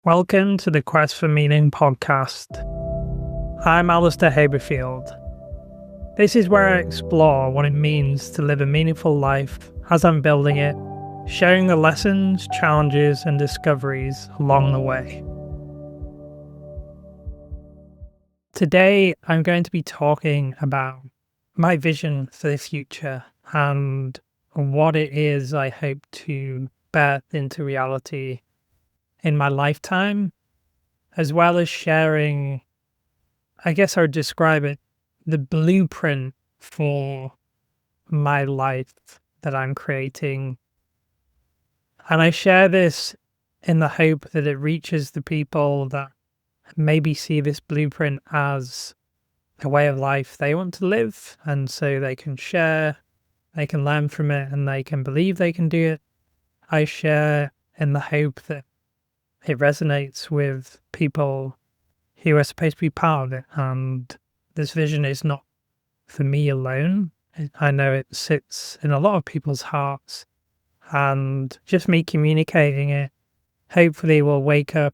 Welcome to the Quest for Meaning podcast. I'm Alistair Haberfield. This is where I explore what it means to live a meaningful life as I'm building it, sharing the lessons, challenges, and discoveries along the way. Today, I'm going to be talking about my vision for the future and what it is I hope to birth into reality in my lifetime, as well as sharing, I guess I would describe it, the blueprint for my life that I'm creating. And I share this in the hope that it reaches the people that maybe see this blueprint as a way of life they want to live, and so they can share, they can learn from it, and they can believe they can do it. I share in the hope that it resonates with people who are supposed to be part of it. And this vision is not for me alone. I know it sits in a lot of people's hearts, and just me communicating it hopefully will wake up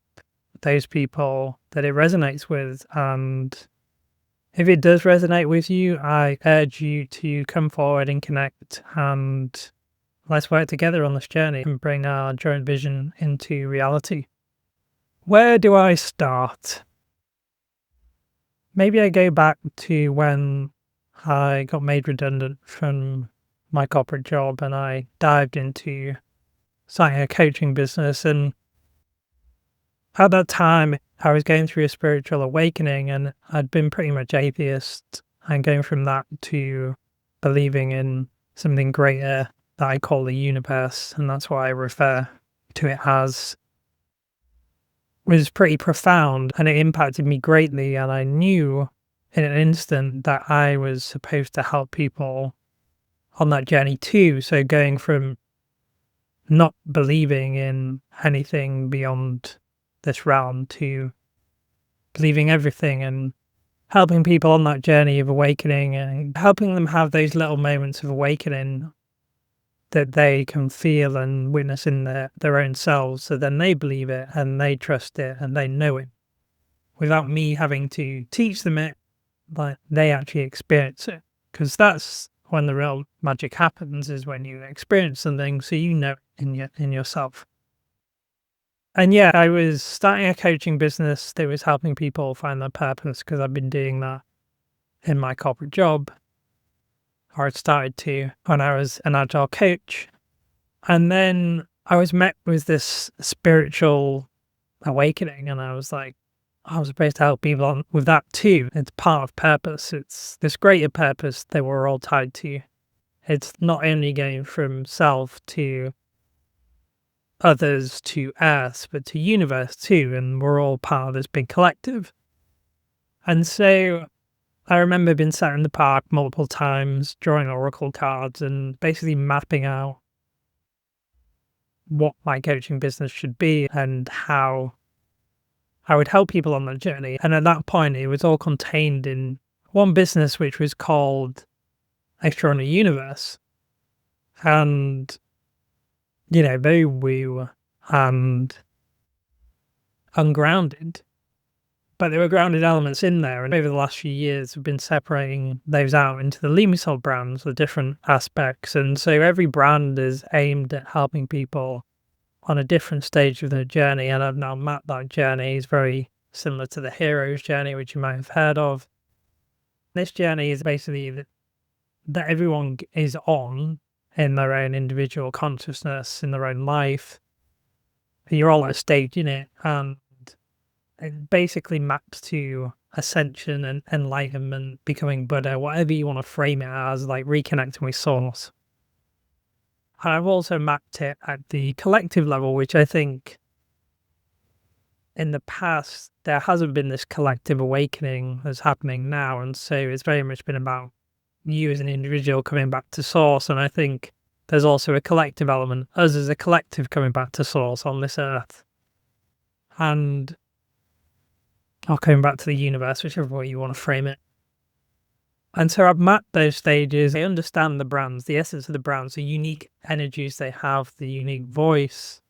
those people that it resonates with. And if it does resonate with you, I urge you to come forward and connect, and let's work together on this journey and bring our joint vision into reality. Where do I start? Maybe I go back to when I got made redundant from my corporate job and I dived into starting a coaching business. And at that time, I was going through a spiritual awakening, and I'd been pretty much atheist, and going from that to believing in something greater that I call the universe, and that's why I refer to it as, was pretty profound, and it impacted me greatly. And I knew in an instant that I was supposed to help people on that journey too. So going from not believing in anything beyond this realm to believing everything, and helping people on that journey of awakening and helping them have those little moments of awakening that they can feel and witness in their own selves. So then they believe it and they trust it and they know it without me having to teach them it, but they actually experience it. Because that's when the real magic happens, is when you experience something so you know it in yourself. And yeah, I was starting a coaching business that was helping people find their purpose, because I've been doing that in my corporate job, or it started to when I was an agile coach. And then I was met with this spiritual awakening, and I was like, I was supposed to help people with that too. It's part of purpose. It's this greater purpose that we're all tied to. It's not only going from self to others to earth, but to universe too. And we're all part of this big collective. And so I remember being sat in the park multiple times, drawing oracle cards and basically mapping out what my coaching business should be and how I would help people on that journey. And at that point, it was all contained in one business, which was called Extraordinary Universe. And, very woo and ungrounded. But there were grounded elements in there, and over the last few years, we've been separating those out into the Lumisol brands, the different aspects. And so every brand is aimed at helping people on a different stage of their journey. And I've now mapped that journey. It's very similar to the hero's journey, which you might have heard of. This journey is basically that everyone is on in their own individual consciousness, in their own life. You're all at a stage in it, and it basically maps to ascension and enlightenment, becoming Buddha, whatever you want to frame it as, like reconnecting with source. And I've also mapped it at the collective level, which I think in the past, there hasn't been this collective awakening that's happening now. And so it's very much been about you as an individual coming back to source. And I think there's also a collective element, us as a collective coming back to source on this earth. And or coming back to the universe, whichever way you want to frame it. And so I've mapped those stages. I understand the brands, the essence of the brands, the unique energies they have, the unique voice,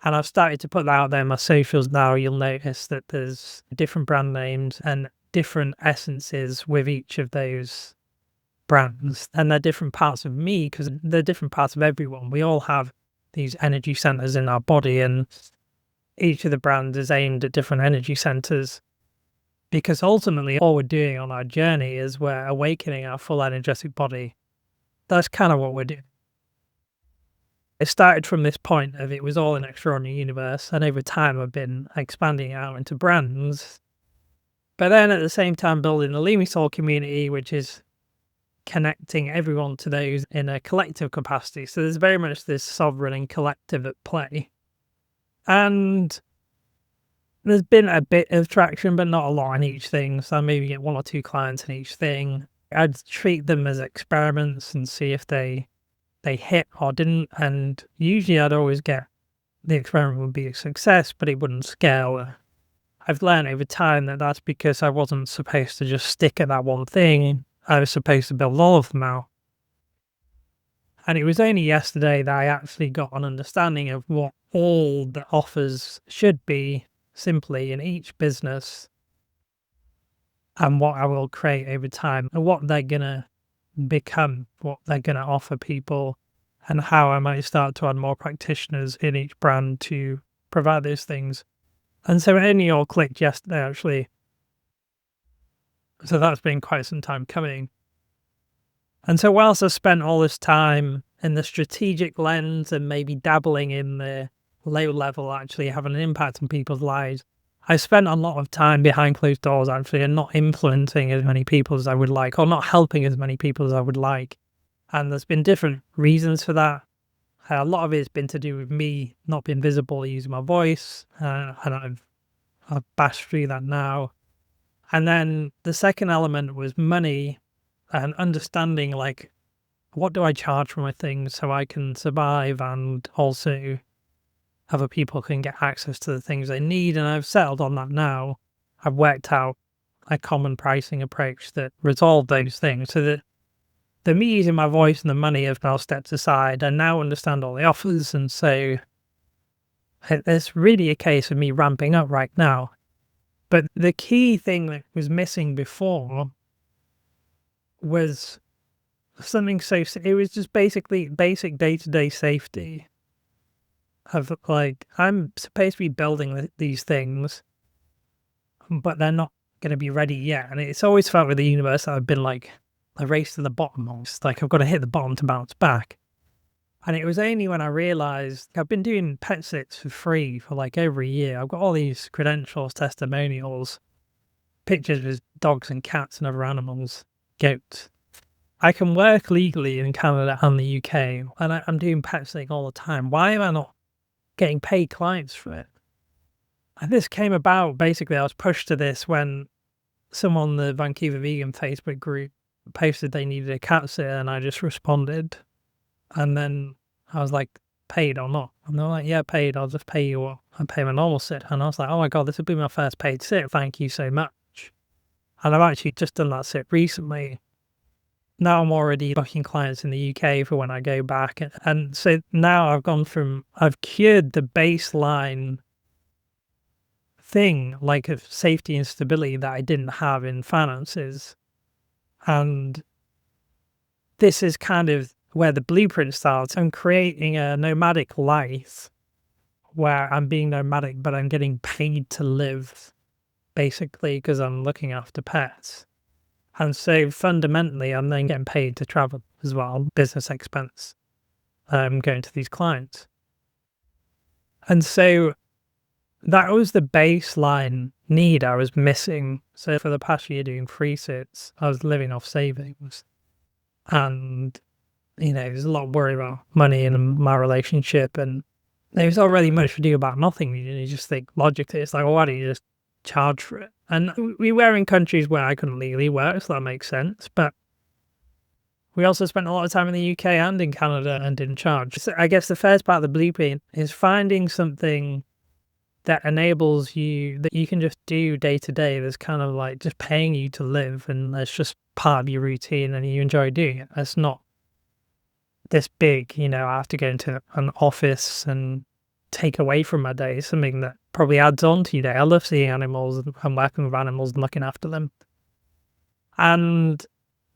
And I've started to put that out there in my socials now. You'll notice that there's different brand names and different essences with each of those brands. And they're different parts of me because they're different parts of everyone. We all have these energy centers in our body, and each of the brands is aimed at different energy centers. Because ultimately, all we're doing on our journey is we're awakening our full energetic body. That's kind of what we're doing. It started from this point of it was all an extraordinary universe, and over time I've been expanding out into brands. But then at the same time building the Lumisol community, which is connecting everyone to those in a collective capacity. So there's very much this sovereign and collective at play. And there's been a bit of traction, but not a lot in each thing. So I maybe get 1 or 2 clients in each thing. I'd treat them as experiments and see if they hit or didn't. And usually I'd always get the experiment would be a success, but it wouldn't scale. I've learned over time that that's because I wasn't supposed to just stick at that one thing. I was supposed to build all of them out. And it was only yesterday that I actually got an understanding of what all the offers should be simply in each business and what I will create over time and what they're going to become, what they're going to offer people, and how I might start to add more practitioners in each brand to provide those things. And so it only all clicked yesterday, actually. So that's been quite some time coming. And so whilst I spent all this time in the strategic lens and maybe dabbling in the low level, actually having an impact on people's lives, I spent a lot of time behind closed doors, actually, and not influencing as many people as I would like, or not helping as many people as I would like. And there's been different reasons for that. A lot of it's been to do with me not being visible using my voice, and I've bashed through that now. And then the second element was money and understanding, like, what do I charge for my things so I can survive and also other people can get access to the things they need. And I've settled on that now. I've worked out a common pricing approach that resolved those things so that the me using my voice and the money have now stepped aside. I now understand all the offers. And so it's really a case of me ramping up right now. But the key thing that was missing before was something it was just basically basic day-to-day safety of, like, I'm supposed to be building these things, but they're not going to be ready yet. And it's always felt with the universe that I've been like a race to the bottom, almost like I've got to hit the bottom to bounce back. And it was only when I realized I've been doing pet sits for free for like over a year. I've got all these credentials, testimonials, pictures with dogs and cats and other animals, goats. I can work legally in Canada and the UK, and I'm doing pet sitting all the time. Why am I not getting paid clients for it? And this came about, basically, I was pushed to this when someone on the Vancouver Vegan Facebook group posted they needed a cat sitter, and I just responded. And then I was like, paid or not? And they're like, yeah, paid. I'll just pay you what I pay my normal sit. And I was like, oh my God, this will be my first paid sit. Thank you so much. And I've actually just done that sit recently. Now I'm already booking clients in the UK for when I go back. And so now I've cured the baseline thing, like, of safety and stability that I didn't have in finances. And this is kind of where the blueprint starts. I'm creating a nomadic life where I'm being nomadic, but I'm getting paid to live, basically, because I'm looking after pets. And so fundamentally, I'm then getting paid to travel as well, business expense, going to these clients. And so that was the baseline need I was missing. So for the past year doing free sits, I was living off savings. And, you know, there's a lot of worry about money in my relationship. And there's not really much to do about nothing. You just think logically, it's like, well, why don't you just charge for it? And we were in countries where I couldn't legally work, so that makes sense. But we also spent a lot of time in the UK and in Canada and didn't charge. So I guess the first part of the blueprint is finding something that enables you, that you can just do day to day. That's kind of like just paying you to live, and that's just part of your routine and you enjoy doing it. It's not this big, you know, I have to go into an office and take away from my day, something that probably adds on to your day. I love seeing animals and working with animals and looking after them. And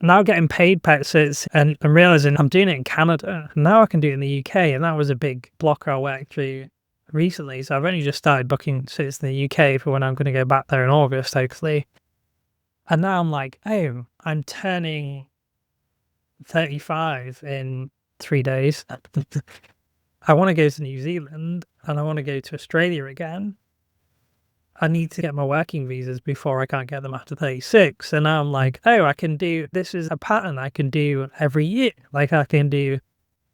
now getting paid pet sits and realizing I'm doing it in Canada. Now I can do it in the UK, and that was a big blocker I worked through recently. So I've only just started booking sits in the UK for when I'm going to go back there in August, hopefully. And now I'm like, oh, I'm turning 35 in 3 days. I want to go to New Zealand and I want to go to Australia again. I need to get my working visas before I can't get them after 36. And now I'm like, oh, I can do, this is a pattern I can do every year. Like I can do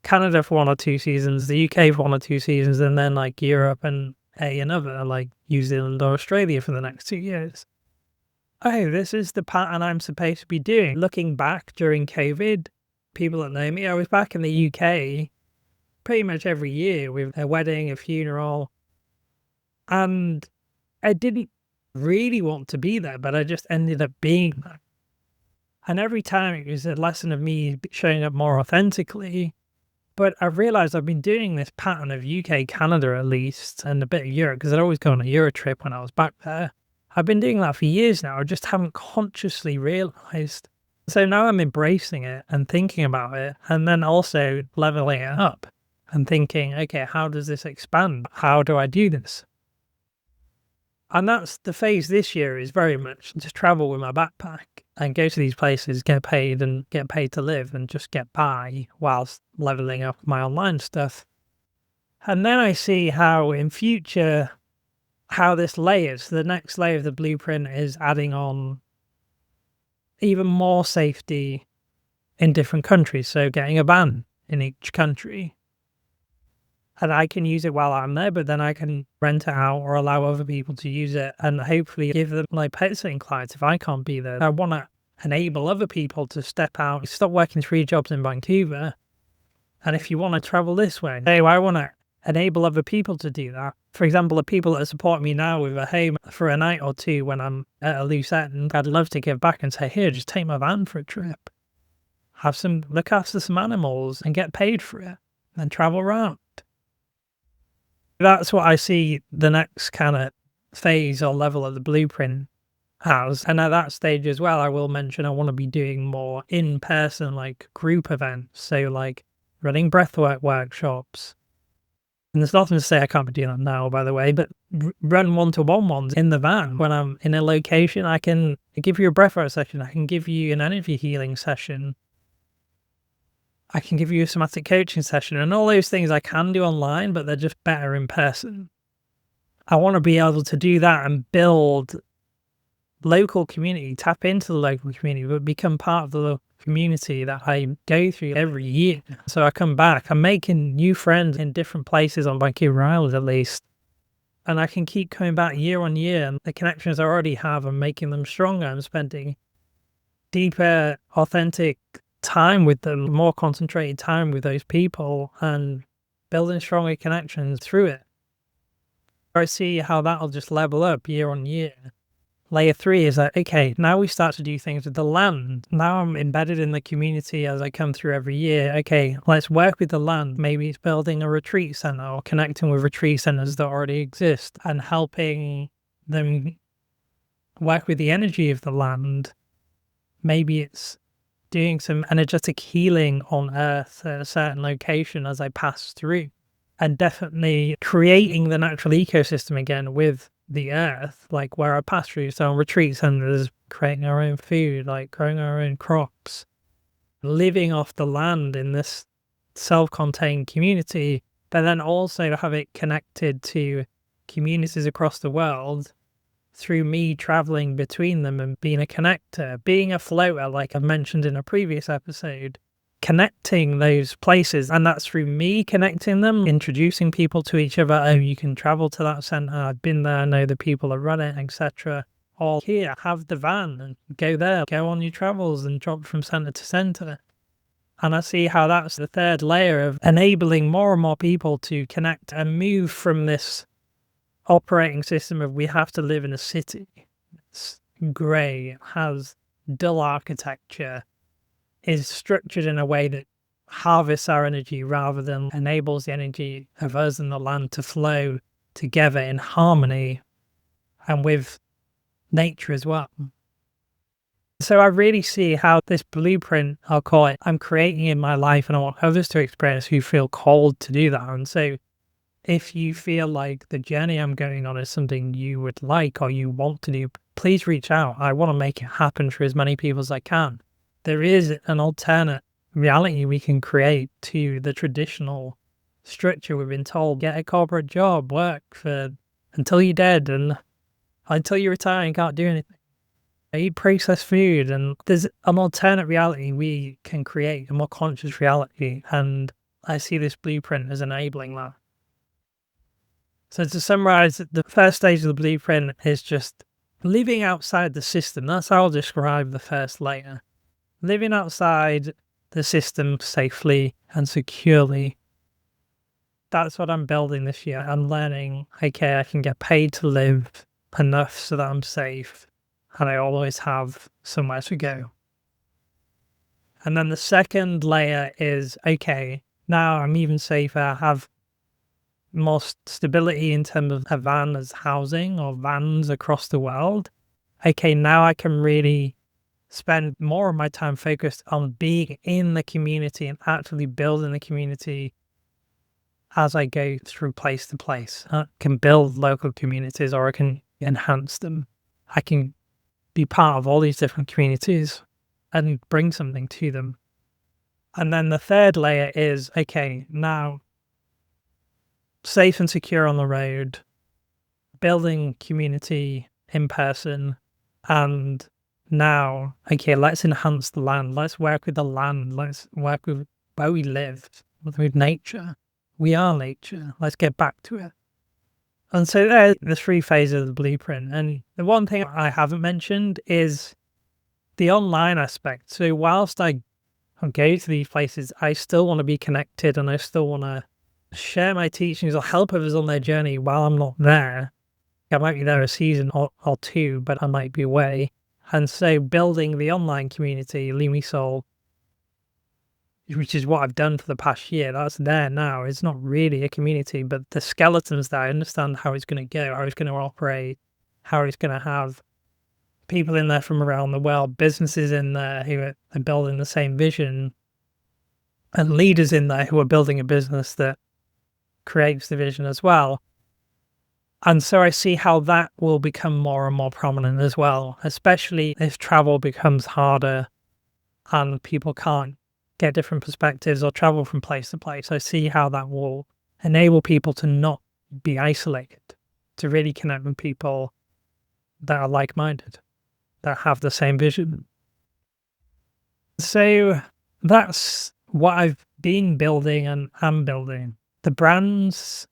Canada for 1 or 2 seasons, the UK for 1 or 2 seasons, and then like Europe and another, like New Zealand or Australia for the next 2 years. Oh, this is the pattern I'm supposed to be doing. Looking back during COVID, people that know me, I was back in the UK pretty much every year with a wedding, a funeral, and I didn't really want to be there, but I just ended up being there. And every time it was a lesson of me showing up more authentically. But I've realized I've been doing this pattern of UK, Canada at least, and a bit of Europe, because I'd always go on a Euro trip when I was back there. I've been doing that for years now. I just haven't consciously realized. So now I'm embracing it and thinking about it, and then also leveling it up and thinking, okay, how does this expand? How do I do this? And that's the phase this year, is very much just travel with my backpack and go to these places, get paid to live and just get by whilst leveling up my online stuff. And then I see how in future, how this layers, the next layer of the blueprint is adding on even more safety in different countries. So getting a van in each country. And I can use it while I'm there, but then I can rent it out or allow other people to use it and hopefully give them my pet sitting clients if I can't be there. I want to enable other people to step out, stop working 3 jobs in Vancouver. And if you want to travel this way, I want to enable other people to do that. For example, the people that support me now with a home for a night or 2 when I'm at a loose end, I'd love to give back and say, here, just take my van for a trip. Look after some animals and get paid for it and travel around. That's what I see the next kind of phase or level of the blueprint as. And at that stage as well, I will mention I want to be doing more in-person, like group events. So like running breathwork workshops. And there's nothing to say I can't be doing that now, by the way, but run one-to-one ones in the van. When I'm in a location, I can give you a breathwork session. I can give you an energy healing session. I can give you a somatic coaching session, and all those things I can do online, but they're just better in person. I want to be able to do that and build local community, tap into the local community, but become part of the local community that I go through every year. So I come back, I'm making new friends in different places on Vancouver Island at least, and I can keep coming back year on year, and the connections I already have, I'm making them stronger. I'm spending deeper, authentic time with them, more concentrated time with those people, and building stronger connections through it. I see how that'll just level up year on year. Layer 3 is that, okay, now we start to do things with the land. Now I'm embedded in the community as I come through every year. Okay, let's work with the land. Maybe it's building a retreat center or connecting with retreat centers that already exist and helping them work with the energy of the land. Maybe it's doing some energetic healing on Earth at a certain location as I pass through, and definitely creating the natural ecosystem again with the Earth, like where I pass through. So on retreat centers, creating our own food, like growing our own crops, living off the land in this self-contained community, but then also have it connected to communities across the world through me traveling between them and being a connector, being a floater, like I've mentioned in a previous episode, connecting those places. And that's through me connecting them, introducing people to each other. Oh, you can travel to that center. I've been there, I know the people that run it, etc. Or here, have the van and go there, go on your travels and drop from center to center. And I see how that's the third layer of enabling more and more people to connect and move from this operating system of we have to live in a city. It's grey, has dull architecture, is structured in a way that harvests our energy rather than enables the energy of us and the land to flow together in harmony and with nature as well. So I really see how this blueprint, I'll call it, I'm creating in my life, and I want others to experience who feel called to do that. And so if you feel like the journey I'm going on is something you would like or you want to do, please reach out. I want to make it happen for as many people as I can. There is an alternate reality we can create to the traditional structure we've been told. Get a corporate job, work for until you're dead, and until you retire and can't do anything. Eat processed food, and there's an alternate reality we can create, a more conscious reality, and I see this blueprint as enabling that. So to summarize, the first stage of the blueprint is just living outside the system. That's how I'll describe the first layer. Living outside the system safely and securely. That's what I'm building this year. I'm learning, okay, I can get paid to live enough so that I'm safe and I always have somewhere to go. And then the second layer is, okay, now I'm even safer. I have more stability in terms of a van as housing or vans across the world. Okay, now I can really spend more of my time focused on being in the community and actually building the community as I go through place to place. I can build local communities or I can enhance them. I can be part of all these different communities and bring something to them. And then the third layer is, okay, now safe and secure on the road, building community in person, and now, okay, let's enhance the land. Let's work with the land. Let's work with where we live, with nature. We are nature. Let's get back to it. And so there's the 3 phases of the blueprint. And the one thing I haven't mentioned is the online aspect. So whilst I go to these places, I still want to be connected and I still want to share my teachings or help others on their journey while I'm not there. I might be there a season or 2, but I might be away. And so building the online community, Lumisol, which is what I've done for the past year, that's there now. It's not really a community, but the skeleton's there. I understand how it's going to go, how it's going to operate, how it's going to have people in there from around the world, businesses in there who are building the same vision, and leaders in there who are building a business that creates the vision as well. And so I see how that will become more and more prominent as well, especially if travel becomes harder and people can't get different perspectives or travel from place to place. I see how that will enable people to not be isolated, to really connect with people that are like-minded, that have the same vision. So that's what I've been building and am building. The brands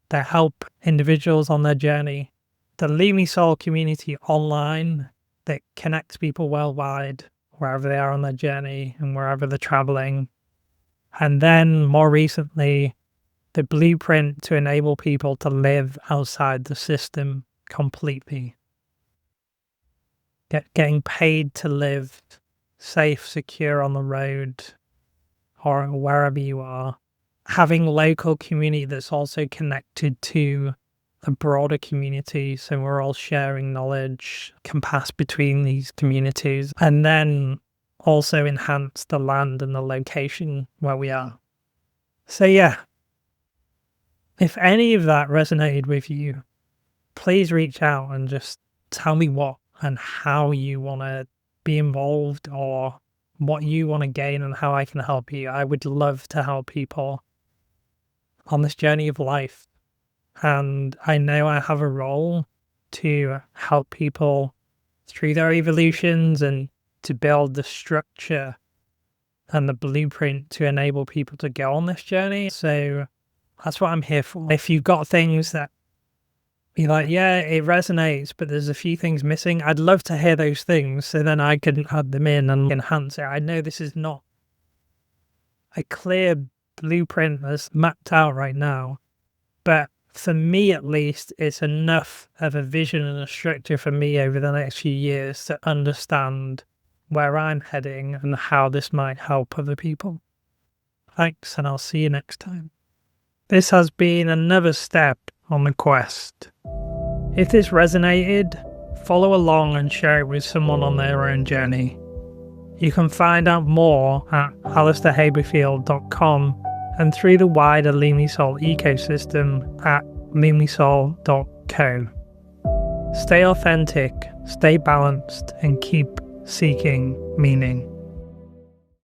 that help individuals on their journey, the Lumisol community online that connects people worldwide, wherever they are on their journey and wherever they're traveling. And then more recently, the blueprint to enable people to live outside the system completely. Getting paid to live safe, secure on the road or wherever you are. Having local community that's also connected to a broader community, so we're all sharing knowledge, can pass between these communities, and then also enhance the land and the location where we are. So yeah, if any of that resonated with you, please reach out and just tell me what and how you want to be involved or what you want to gain and how I can help you. I would love to help people on this journey of life. And I know I have a role to help people through their evolutions and to build the structure and the blueprint to enable people to go on this journey. So that's what I'm here for. If you've got things that you're like, yeah, it resonates, but there's a few things missing, I'd love to hear those things so then I can add them in and enhance it. I know this is not a clear blueprint that's mapped out right now, but for me at least, it's enough of a vision and a structure for me over the next few years to understand where I'm heading and how this might help other people. Thanks, and I'll see you next time. This has been another step on the quest. If this resonated, follow along and share it with someone on their own journey. You can find out more at alistairhaberfield.com and through the wider Lumisol ecosystem at lumisol.co. Stay authentic, stay balanced, and keep seeking meaning.